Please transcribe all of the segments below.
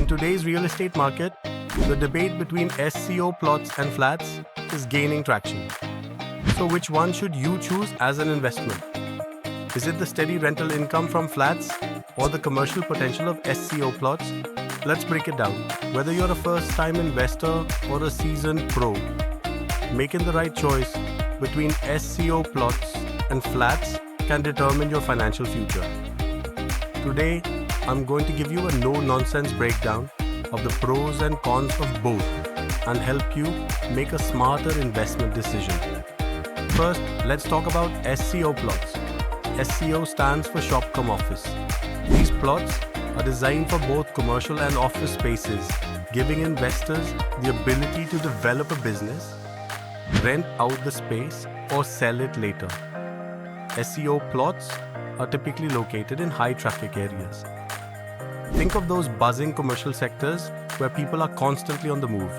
today's real estate market, the debate between SEO plots and flats is gaining traction. So which one should you choose as an investment? Is it the steady rental income from flats or the commercial potential of SEO plots? Let's break it down. Whether you're a first-time investor or a seasoned pro, making the right choice between SEO plots and flats can determine your financial future. Today, I'm going to give you a no-nonsense breakdown of the pros and cons of both and help you make a smarter investment decision. First, let's talk about SEO plots. SEO stands for shop cum office. These plots are designed for both commercial and office spaces, giving investors the ability to develop a business, rent out the space, or sell it later. SEO plots are typically located in high-traffic areas. Think of those buzzing commercial sectors where people are constantly on the move.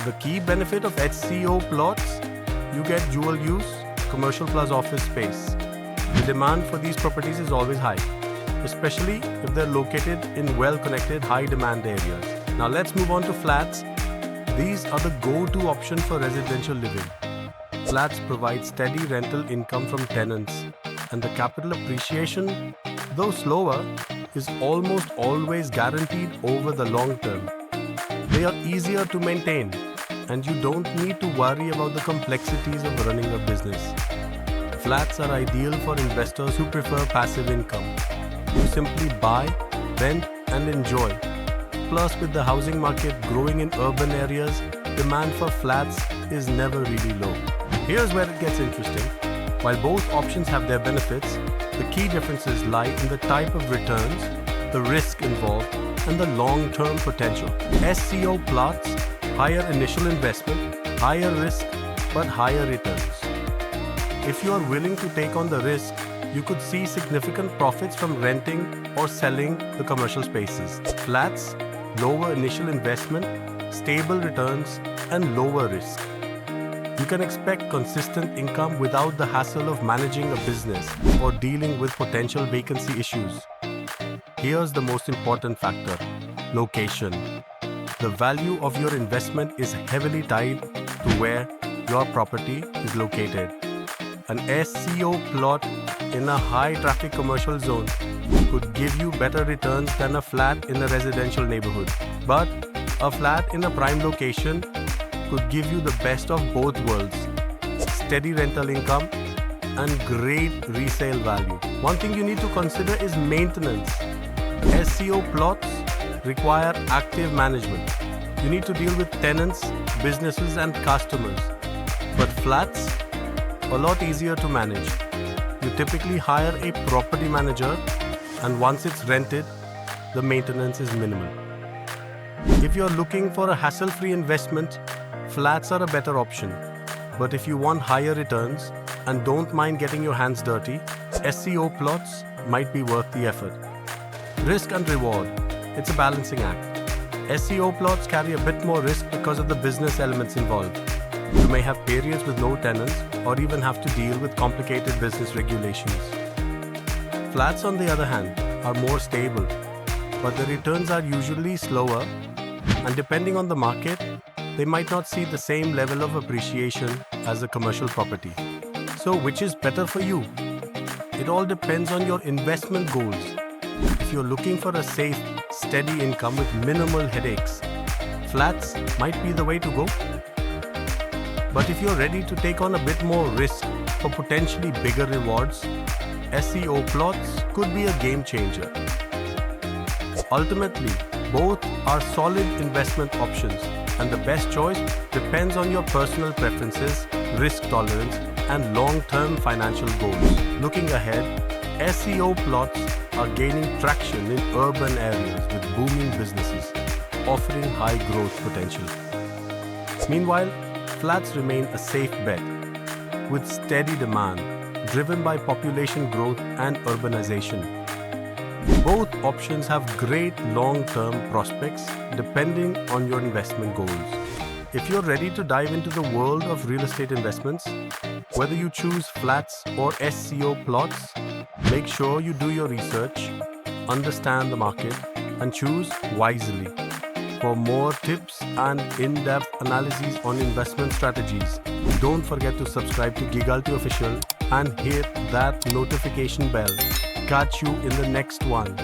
The key benefit of SEO plots: you get dual use, commercial plus office space. The demand for these properties is always high, especially if they're located in well-connected, high-demand areas. Now let's move on to flats. These are the go-to option for residential living. Flats provide steady rental income from tenants, and the capital appreciation, though slower, is almost always guaranteed over the long term. They are easier to maintain, and you don't need to worry about the complexities of running a business. Flats are ideal for investors who prefer passive income. You simply buy, rent, and enjoy. Plus, with the housing market growing in urban areas, demand for flats is never really low. Here's where it gets interesting. While both options have their benefits, the key differences lie in the type of returns, the risk involved, and the long-term potential. SEO plots, higher initial investment, higher risk, but higher returns. If you are willing to take on the risk, you could see significant profits from renting or selling the commercial spaces. Flats, lower initial investment, stable returns, and lower risk. You can expect consistent income without the hassle of managing a business or dealing with potential vacancy issues. Here's the most important factor: location. The value of your investment is heavily tied to where your property is located. An SEO plot in a high-traffic commercial zone could give you better returns than a flat in a residential neighborhood. But a flat in a prime location could give you the best of both worlds: steady rental income and great resale value. One thing you need to consider is maintenance. SEO plots require active management. You need to deal with tenants, businesses, and customers. But flats, a lot easier to manage. You typically hire a property manager, and once it's rented, the maintenance is minimal. If you're looking for a hassle-free investment, flats are a better option. But if you want higher returns and don't mind getting your hands dirty, SEO plots might be worth the effort. Risk and reward. It's a balancing act. SEO plots carry a bit more risk because of the business elements involved. You may have periods with no tenants or even have to deal with complicated business regulations. Flats, on the other hand, are more stable, but the returns are usually slower, and depending on the market, they might not see the same level of appreciation as a commercial property. So which is better for you? It all depends on your investment goals. If you're looking for a safe, steady income with minimal headaches, flats might be the way to go. But if you're ready to take on a bit more risk for potentially bigger rewards, SEO plots could be a game changer. Ultimately, both are solid investment options, and the best choice depends on your personal preferences, risk tolerance, and long-term financial goals. Looking ahead, SEO plots are gaining traction in urban areas with booming businesses, offering high growth potential. Meanwhile, flats remain a safe bet, with steady demand, driven by population growth and urbanization. Both options have great long-term prospects depending on your investment goals. If you're ready to dive into the world of real estate investments, whether you choose flats or SEO plots, make sure you do your research, understand the market, and choose wisely. For more tips and in-depth analyses on investment strategies, don't forget to subscribe to Gigalty Official and hit that notification bell. Catch you in the next one.